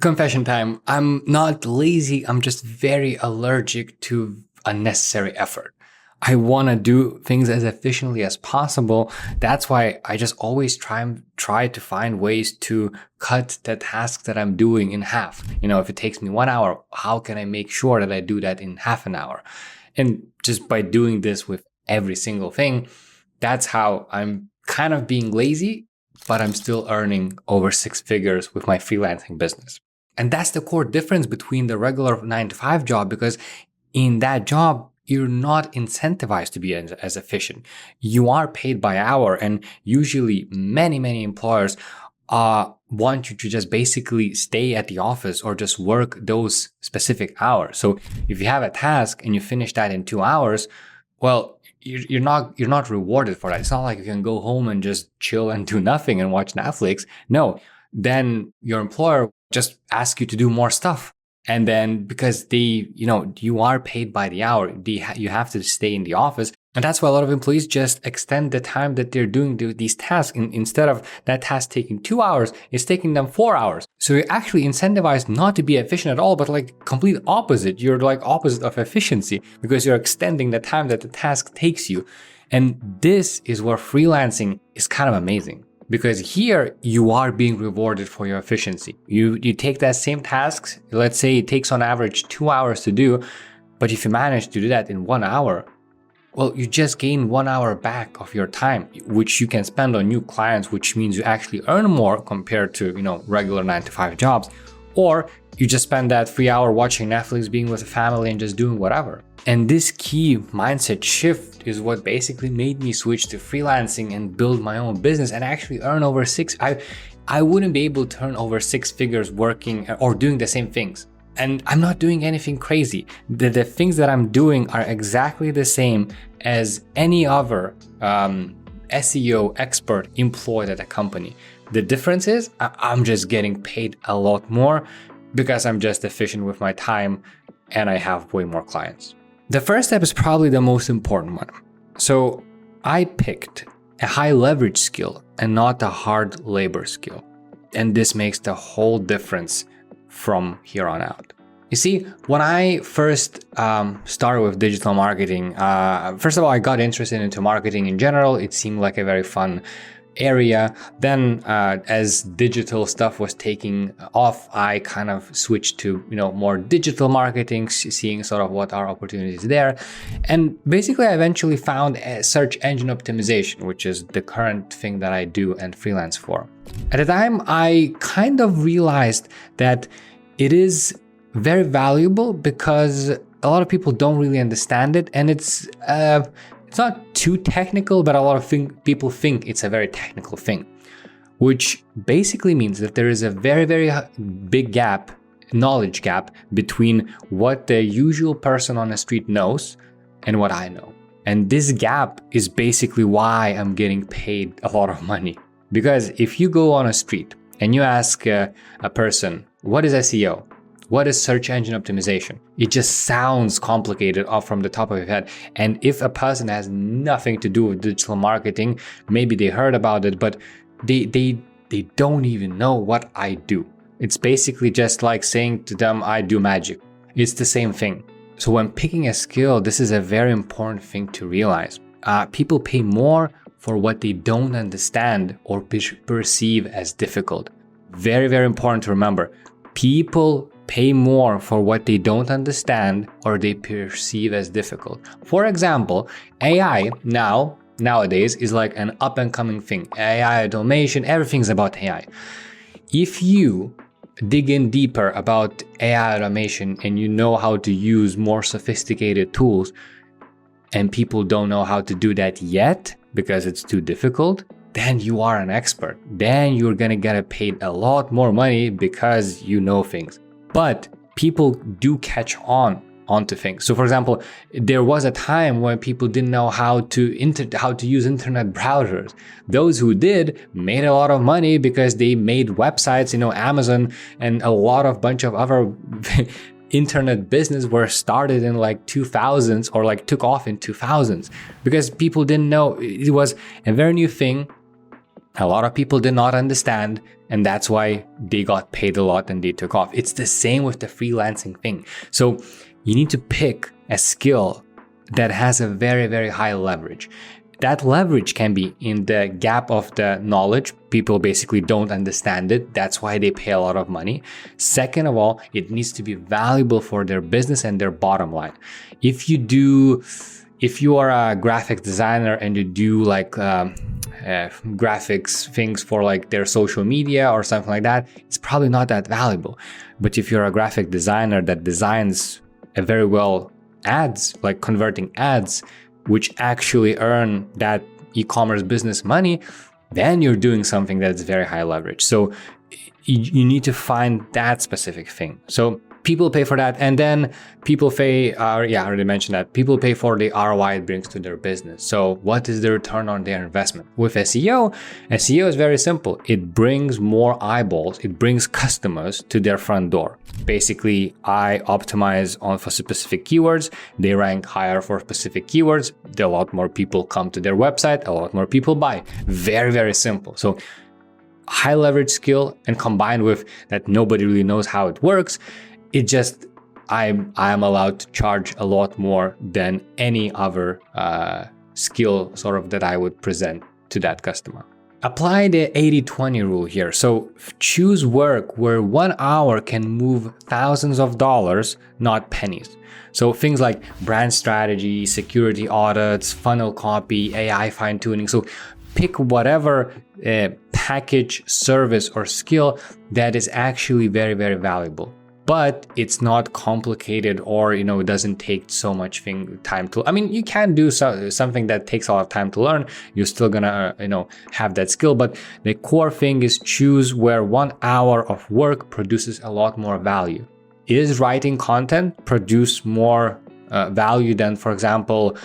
Confession time. I'm not lazy. I'm just very allergic to unnecessary effort. I want to do things as efficiently as possible. That's why I just always try to find ways to cut the tasks that I'm doing in half. If it takes me 1 hour, how can I make sure that I do that in half an hour? And just by doing this with every single thing, that's how I'm kind of being lazy, but I'm still earning over 6 figures with my freelancing business. And that's the core difference between the regular 9 to 5 job, because in that job, you're not incentivized to be as efficient. You are paid by hour, and usually many employers want you to just basically stay at the office or just work those specific hours. So if you have a task and you finish that in 2 hours, well, you're not rewarded for that. It's not like you can go home and just chill and do nothing and watch Netflix. No, then your employer just asks you to do more stuff. And then because you are paid by the hour, you have to stay in the office. And that's why a lot of employees just extend the time that they're doing these tasks. Instead of that task taking 2 hours, it's taking them 4 hours. So you're actually incentivized not to be efficient at all, but like complete opposite. You're like opposite of efficiency because you're extending the time that the task takes you. And this is where freelancing is kind of amazing. Because here you are being rewarded for your efficiency. You take that same tasks, let's say it takes on average 2 hours to do, but if you manage to do that in 1 hour, well, you just gain 1 hour back of your time, which you can spend on new clients, which means you actually earn more compared to, regular 9 to 5 jobs. Or you just spend that 3 hour watching Netflix, being with a family and just doing whatever. And this key mindset shift is what basically made me switch to freelancing and build my own business and actually earn over I wouldn't be able to earn over 6 figures working or doing the same things. And I'm not doing anything crazy. The things that I'm doing are exactly the same as any other SEO expert employed at a company. The difference is I'm just getting paid a lot more because I'm just efficient with my time and I have way more clients. The first step is probably the most important one. So I picked a high leverage skill and not a hard labor skill. And this makes the whole difference from here on out. You see, when I first started with digital marketing, first of all, I got interested into marketing in general. It seemed like a very fun area. Then as digital stuff was taking off, I kind of switched to more digital marketing, seeing sort of what are opportunities there. And basically I eventually found a search engine optimization, which is the current thing that I do and freelance for. At the time, I kind of realized that it is very valuable because a lot of people don't really understand it, and it's not too technical, but a lot of people think it's a very technical thing, which basically means that there is a very, very big knowledge gap between what the usual person on the street knows and what I know. And this gap is basically why I'm getting paid a lot of money. Because if you go on a street and you ask a person, what is SEO? What is search engine optimization? It just sounds complicated off from the top of your head. And if a person has nothing to do with digital marketing, maybe they heard about it, but they don't even know what I do. It's basically just like saying to them, I do magic. It's the same thing. So when picking a skill, this is a very important thing to realize. People pay more for what they don't understand or perceive as difficult. Very, very important to remember. People pay more for what they don't understand or they perceive as difficult. For example, AI nowadays is like an up and coming thing. AI automation, everything's about AI. If you dig in deeper about AI automation and you know how to use more sophisticated tools and people don't know how to do that yet because it's too difficult, then you are an expert. Then you're gonna get paid a lot more money because you know things. But people do catch onto things. So for example, there was a time when people didn't know how to use internet browsers. Those who did made a lot of money because they made websites, Amazon and a bunch of other internet business were started in like 2000s or like took off in 2000s because people didn't know. It was a very new thing. A lot of people did not understand, and that's why they got paid a lot and they took off. It's the same with the freelancing thing. So you need to pick a skill that has a very, very high leverage. That leverage can be in the gap of the knowledge. People basically don't understand it. That's why they pay a lot of money. Second of all, it needs to be valuable for their business and their bottom line. If you are a graphic designer and you do like graphics things for like their social media or something like that, it's probably not that valuable. But if you're a graphic designer that designs a very well ads, like converting ads, which actually earn that e-commerce business money, then you're doing something that's very high leverage. So you need to find that specific thing. So people pay for that, and then people pay, I already mentioned that, people pay for the ROI it brings to their business. So what is the return on their investment? With SEO is very simple. It brings more eyeballs, it brings customers to their front door. Basically, I optimize for specific keywords, they rank higher for specific keywords, a lot more people come to their website, a lot more people buy. Very, very simple. So high leverage skill, and combined with that nobody really knows how it works, it just, I'm allowed to charge a lot more than any other skill sort of that I would present to that customer. Apply the 80-20 rule here. So choose work where 1 hour can move thousands of dollars, not pennies. So things like brand strategy, security audits, funnel copy, AI fine tuning. So pick whatever package, service, or skill that is actually very, very valuable. But it's not complicated, or it doesn't take so much time to. I mean, you can do something that takes a lot of time to learn. You're still gonna have that skill. But the core thing is choose where 1 hour of work produces a lot more value. Is writing content produce more value than, for example,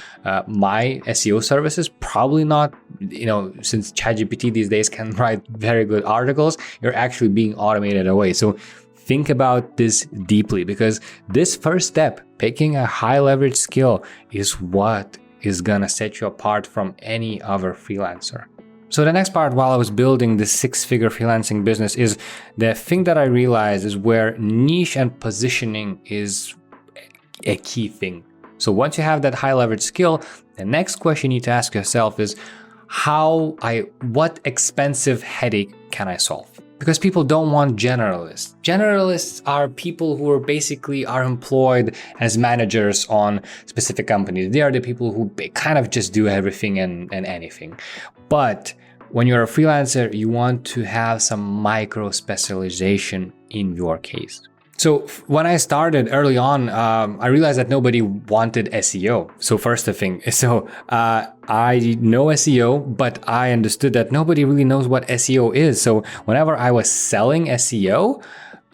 my SEO services? Probably not. Since ChatGPT these days can write very good articles, you're actually being automated away. So think about this deeply, because this first step, picking a high leverage skill, is what is gonna set you apart from any other freelancer. So the next part, while I was building this 6-figure freelancing business, is the thing that I realized is where niche and positioning is a key thing. So once you have that high leverage skill, the next question you need to ask yourself is what expensive headache can I solve? Because people don't want generalists. Generalists are people who are employed as managers on specific companies. They are the people who kind of just do everything and anything. But when you're a freelancer, you want to have some micro specialization in your case. So when I started early on, I realized that nobody wanted SEO. So first thing, I know SEO, but I understood that nobody really knows what SEO is. So whenever I was selling SEO,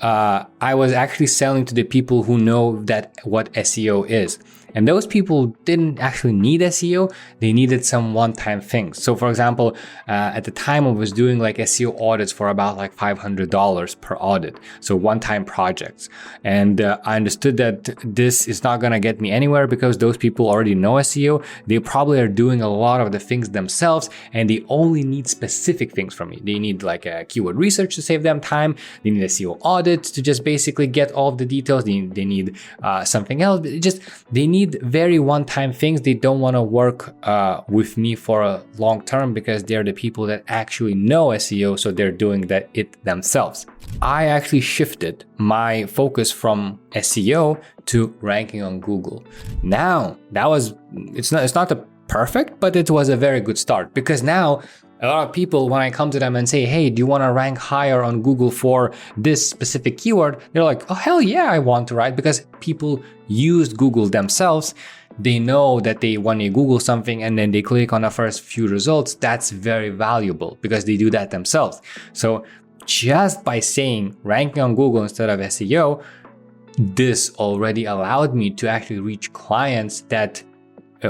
I was actually selling to the people who know what SEO is. And those people didn't actually need SEO. They needed some one-time things. So for example, at the time I was doing like SEO audits for about like $500 per audit. So one-time projects. And I understood that this is not going to get me anywhere because those people already know SEO. They probably are doing a lot of the things themselves, and they only need specific things from me. They need like a keyword research to save them time. They need SEO audits to just basically get all of the details. They need something else. They need very one-time things. They don't want to work with me for a long term because they're the people that actually know SEO, so they're doing it themselves. I actually shifted my focus from SEO to ranking on Google. Now, it's not the perfect, but it was a very good start, because now a lot of people, when I come to them and say, hey, do you want to rank higher on Google for this specific keyword? They're like, oh, hell yeah, I want to, right? Because people used Google themselves. They know that when they Google something and then they click on the first few results, that's very valuable because they do that themselves. So just by saying ranking on Google instead of SEO, this already allowed me to actually reach clients that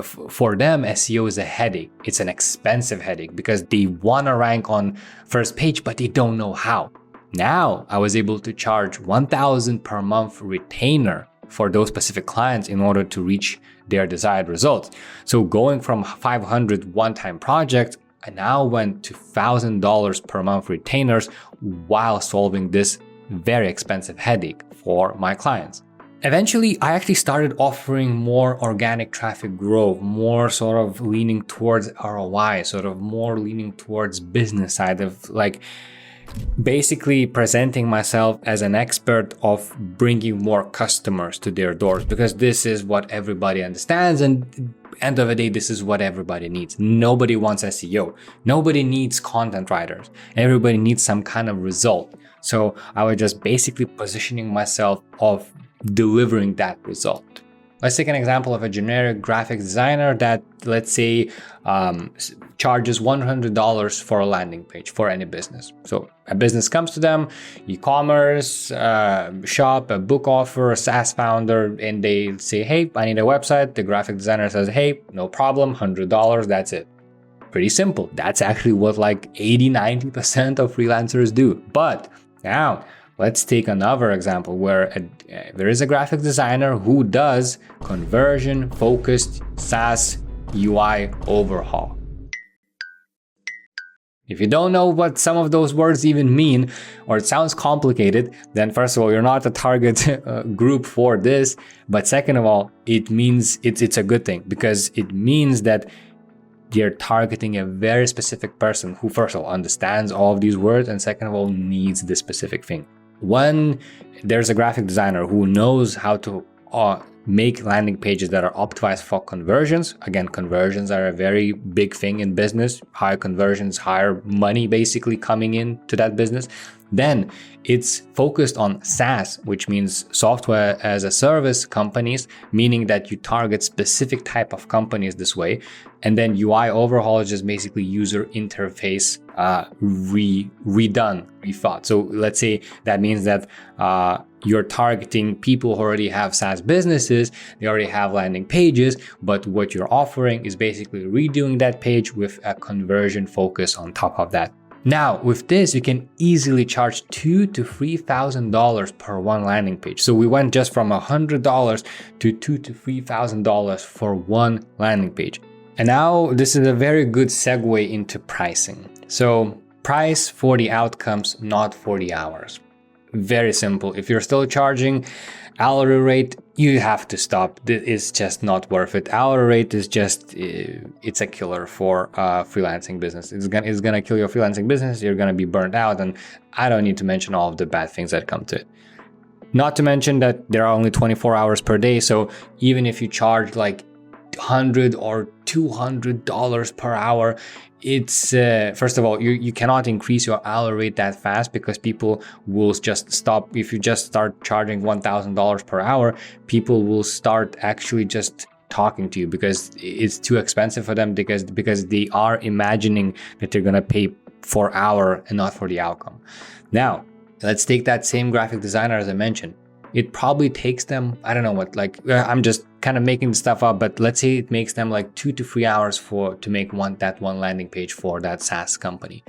for them, SEO is a headache. It's an expensive headache because they want to rank on first page, but they don't know how. Now I was able to charge $1,000 per month retainer for those specific clients in order to reach their desired results. So going from 500 one-time projects I now went to $1,000 per month retainers while solving this very expensive headache for my clients. Eventually, I actually started offering more organic traffic growth, more sort of leaning towards ROI, sort of more leaning towards business side of like basically presenting myself as an expert of bringing more customers to their doors, because this is what everybody understands, and end of the day, this is what everybody needs. Nobody wants SEO. Nobody needs content writers. Everybody needs some kind of result. So I was just basically positioning myself of delivering that result. Let's take an example of a generic graphic designer that, let's say, charges $100 for a landing page for any business. So a business comes to them, e-commerce, shop, a book offer, a SaaS founder, and they say, hey, I need a website. The graphic designer says, hey, no problem, $100, that's it. Pretty simple. That's actually what like 80-90% of freelancers do. But now, let's take another example where there is a graphic designer who does conversion-focused SaaS UI overhaul. If you don't know what some of those words even mean, or it sounds complicated, then first of all, you're not the target group for this. But second of all, it means it's a good thing, because it means that you're targeting a very specific person who, first of all, understands all of these words, and second of all, needs this specific thing. When there's a graphic designer who knows how to make landing pages that are optimized for conversions, again, conversions are a very big thing in business, higher conversions, higher money basically coming into that business, then it's focused on SaaS, which means software as a service companies, meaning that you target specific type of companies this way. And then UI overhaul is just basically user interface rethought. So let's say that means that you're targeting people who already have SaaS businesses, they already have landing pages, but what you're offering is basically redoing that page with a conversion focus on top of that. Now, with this, you can easily charge $2,000 to $3,000 per one landing page. So we went just from $100 to $2,000 to $3,000 for one landing page. And now this is a very good segue into pricing. So price for the outcomes, not for the hours. Very simple. If you're still charging hourly rate, you have to stop. It's just not worth it. Hourly rate is just, it's a killer for freelancing business. It's gonna kill your freelancing business. You're gonna be burnt out. And I don't need to mention all of the bad things that come to it. Not to mention that there are only 24 hours per day. So even if you charge like $100 or $200 per hour, it's first of all, you cannot increase your hourly rate that fast, because people will just stop. If you just start charging $1,000 per hour, people will start actually just talking to you, because it's too expensive for them, because they are imagining that they're gonna pay for hour and not for the outcome. Now, let's take that same graphic designer as I mentioned. It probably takes them, I don't know what, like, I'm just kind of making the stuff up, but let's say it makes them like 2 to 3 hours to make that one landing page for that SaaS company.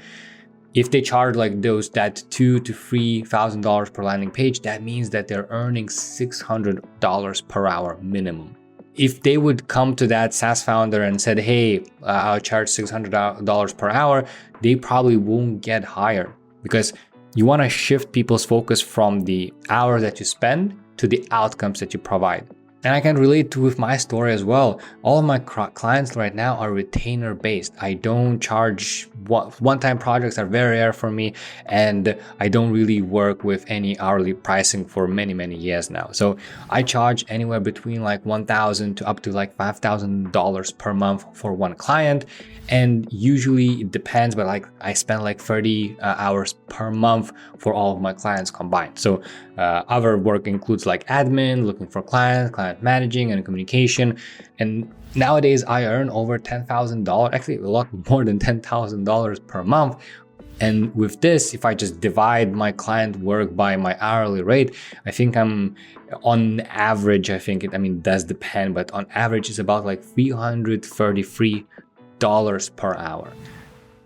If they charge like that $2,000 to $3,000 per landing page, that means that they're earning $600 per hour minimum. If they would come to that SaaS founder and said, hey, I'll charge $600 per hour, they probably won't get hired, because you want to shift people's focus from the hours that you spend to the outcomes that you provide. And I can relate to with my story as well. All of my clients right now are retainer based. I don't charge one-time projects are very rare for me, and I don't really work with any hourly pricing for many years now. So I charge anywhere between like $1,000 to up to like $5,000 per month for one client. And usually it depends, but like I spend like 30 hours per month for all of my clients combined. So other work includes like admin, looking for clients, client managing and communication. And nowadays I earn over $10,000, actually a lot more than $10,000 per month. And with this, if I just divide my client work by my hourly rate, I think I'm on average, it does depend, but on average it's about like $333 per hour.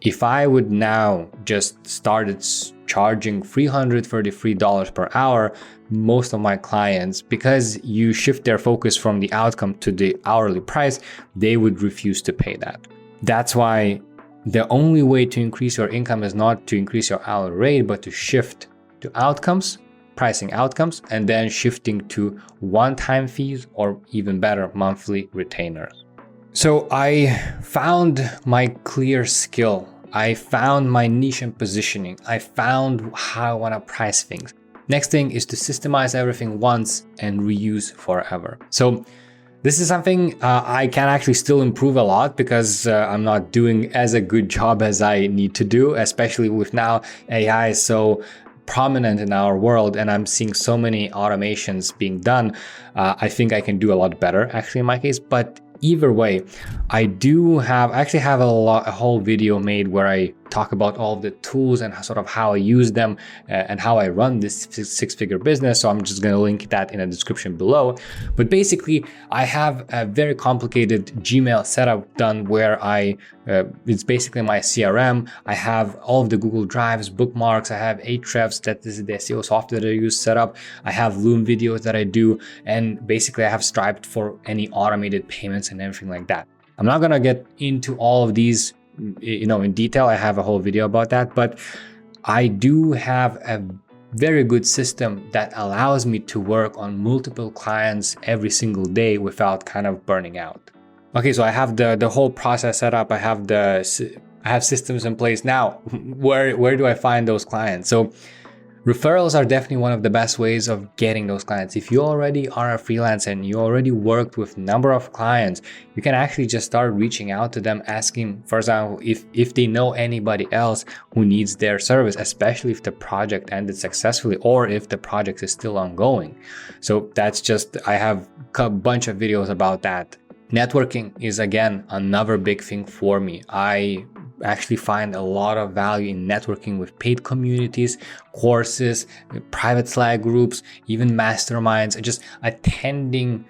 If I would now just started charging $333 per hour, most of my clients, because you shift their focus from the outcome to the hourly price, they would refuse to pay that. That's why the only way to increase your income is not to increase your hourly rate, but to shift to outcomes, pricing outcomes, and then shifting to one-time fees or even better, monthly retainers. So I found my clear skill. I found my niche and positioning. I found how I want to price things. Next thing is to systemize everything once and reuse forever. So this is something I can actually still improve a lot because I'm not doing as a good job as I need to do, especially with now AI is so prominent in our world and I'm seeing so many automations being done. I think I can do a lot better actually in my case, but either way, I actually have a whole video made where I talk about all of the tools and sort of how I use them and how I run this six-figure business. So I'm just going to link that in the description below. But basically, I have a very complicated Gmail setup done where it's basically my CRM. I have all of the Google Drives, bookmarks. I have Ahrefs, that is the SEO software that I use set up. I have Loom videos that I do. And basically, I have Stripe for any automated payments and everything like that. I'm not going to get into all of these in detail. I have a whole video about that, but I do have a very good system that allows me to work on multiple clients every single day without kind of burning out. Okay, so I have the whole process set up. I have systems in place now. Where do I find those clients? So referrals are definitely one of the best ways of getting those clients. If you already are a freelancer and you already worked with a number of clients, you can actually just start reaching out to them, asking, for example, if they know anybody else who needs their service, especially if the project ended successfully or if the project is still ongoing. So I have a bunch of videos about that. Networking is, again, another big thing for me. I actually find a lot of value in networking with paid communities, courses, private Slack groups, even masterminds, just attending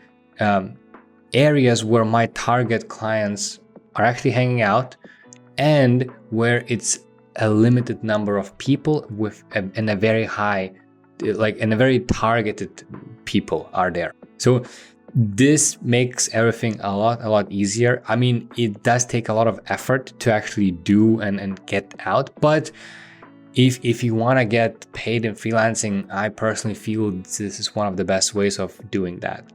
areas where my target clients are actually hanging out and where it's a limited number of people and a very high, and a very targeted people are there. So this makes everything a lot easier. I mean, it does take a lot of effort to actually do and get out, but if you want to get paid in freelancing, I personally feel this is one of the best ways of doing that.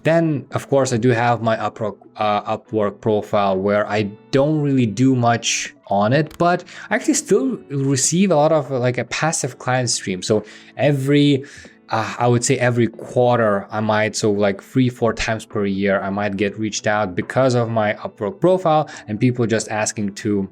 Then, of course, I do have my Upwork profile where I don't really do much on it, but I actually still receive a lot of a passive client stream. So I would say every quarter, I might, 3-4 times per year, I might get reached out because of my Upwork profile and people just asking to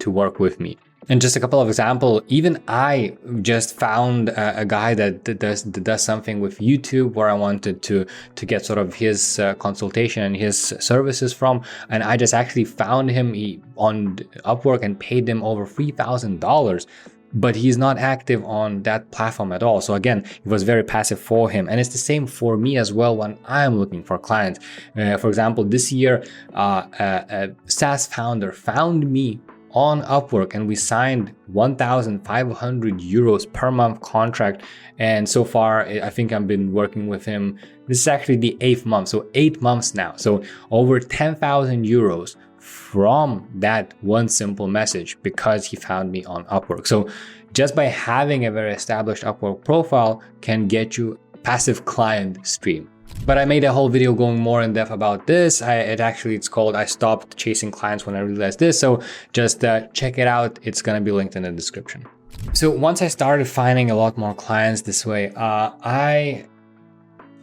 work with me. And just a couple of examples, even I just found a guy that does something with YouTube where I wanted to get sort of his consultation and his services from. And I just actually found him on Upwork and paid him over $3,000. But he's not active on that platform at all. So again, it was very passive for him. And it's the same for me as well when I'm looking for clients. For example, this year, a SaaS founder found me on Upwork and we signed 1,500 euros per month contract. And so far, I think I've been working with him. This is actually the 8th month. So 8 months now. So over 10,000 euros from that one simple message because he found me on Upwork. So just by having a very established Upwork profile can get you passive client stream. But I made a whole video going more in depth about this. It's called I Stopped Chasing Clients When I Realized This. So just check it out. It's going to be linked in the description. So once I started finding a lot more clients this way, I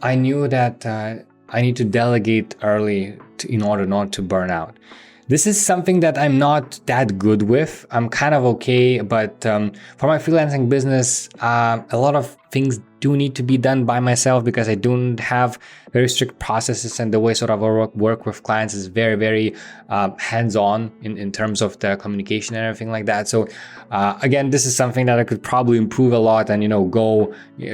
knew that I need to delegate early in order not to burn out. This is something that I'm not that good with. I'm kind of okay, but for my freelancing business, a lot of things do need to be done by myself because I don't have very strict processes, and the way sort of I work with clients is very, very hands-on in terms of the communication and everything like that. So again, this is something that I could probably improve a lot and,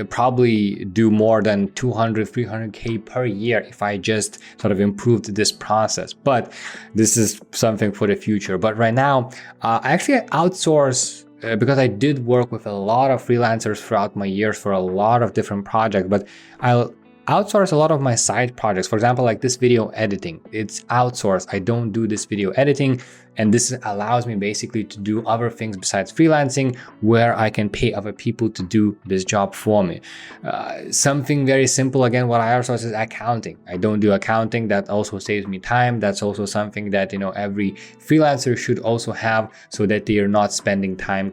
probably do more than 200-300K per year if I just sort of improved this process. But this is something for the future. But right now, I actually outsource because I did work with a lot of freelancers throughout my years for a lot of different projects, but I outsource a lot of my side projects. For example, like this video editing, it's outsourced. I don't do this video editing. And this allows me basically to do other things besides freelancing, where I can pay other people to do this job for me. Something very simple, again, what I outsource is accounting. I don't do accounting. That also saves me time. That's also something that, every freelancer should also have, so that they are not spending time,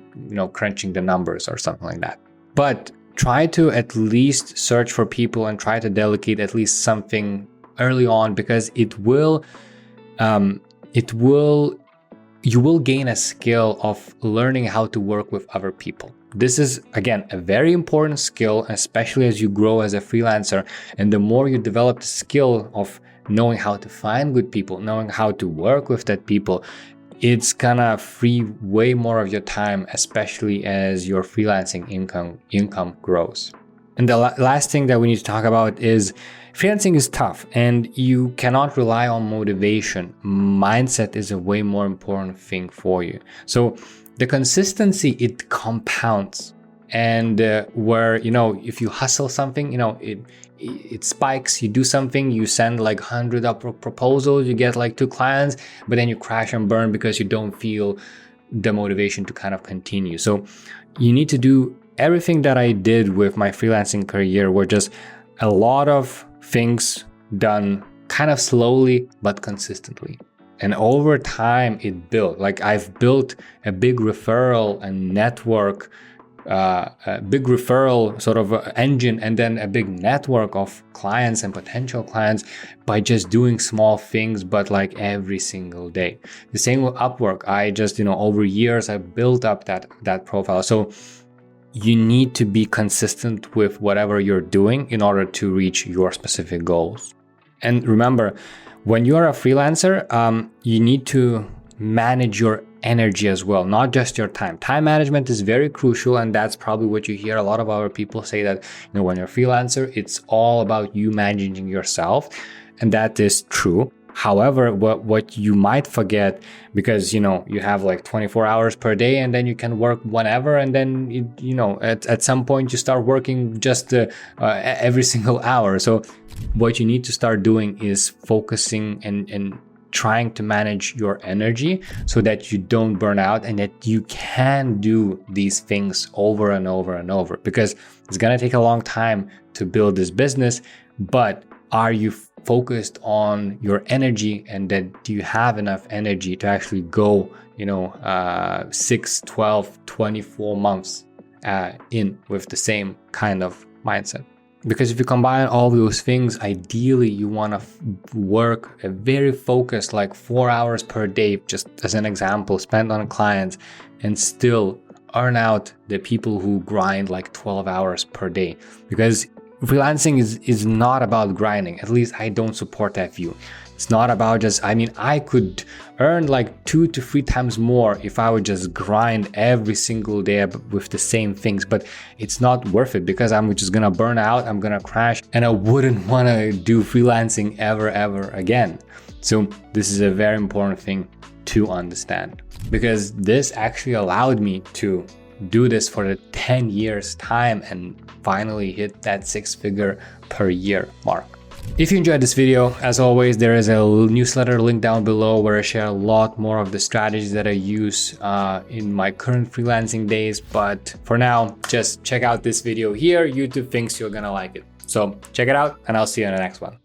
crunching the numbers or something like that. But try to at least search for people and try to delegate at least something early on, because you will gain a skill of learning how to work with other people. This is, again, a very important skill, especially as you grow as a freelancer. And the more you develop the skill of knowing how to find good people, knowing how to work with that people, it's gonna free way more of your time, especially as your freelancing income grows. And the last thing that we need to talk about is freelancing is tough and you cannot rely on motivation. Mindset is a way more important thing for you. So the consistency, it compounds. And where, if you hustle something, it spikes. You do something, you send like 100 proposals, you get like 2 clients, but then you crash and burn because you don't feel the motivation to kind of continue. So you need to do everything that I did with my freelancing career, were just a lot of things done kind of slowly but consistently. And over time it built. Like I've built a big referral and network, a big referral sort of engine, and then a big network of clients and potential clients by just doing small things, but like every single day. The same with Upwork. I just, over years I built up that profile. So you need to be consistent with whatever you're doing in order to reach your specific goals. And remember, when you're a freelancer, you need to manage your energy as well, not just your time. Time management is very crucial, and that's probably what you hear a lot of our people say, that when you're a freelancer, it's all about you managing yourself, and that is true. However, what you might forget, because you have like 24 hours per day, and then you can work whenever, and then at some point you start working just every single hour. So what you need to start doing is focusing and trying to manage your energy so that you don't burn out, and that you can do these things over and over and over, because it's going to take a long time to build this business. But are you focused on your energy, and then do you have enough energy to actually go 6, 12, 24 months in with the same kind of mindset? Because if you combine all those things, ideally you want to work a very focused, like 4 hours per day, just as an example, spend on clients, and still earn out the people who grind like 12 hours per day. Because freelancing is not about grinding. At least I don't support that view. It's not about just, I could earn like 2 to 3 times more if I would just grind every single day with the same things, but it's not worth it, because I'm just gonna burn out, I'm gonna crash, and I wouldn't wanna do freelancing ever again. So this is a very important thing to understand, because this actually allowed me to do this for the 10 years time and finally hit that 6-figure per year mark. If you enjoyed this video, as always, there is a newsletter link down below where I share a lot more of the strategies that I use in my current freelancing days. But for now, just check out this video here. YouTube thinks you're gonna like it. So check it out, and I'll see you in the next one.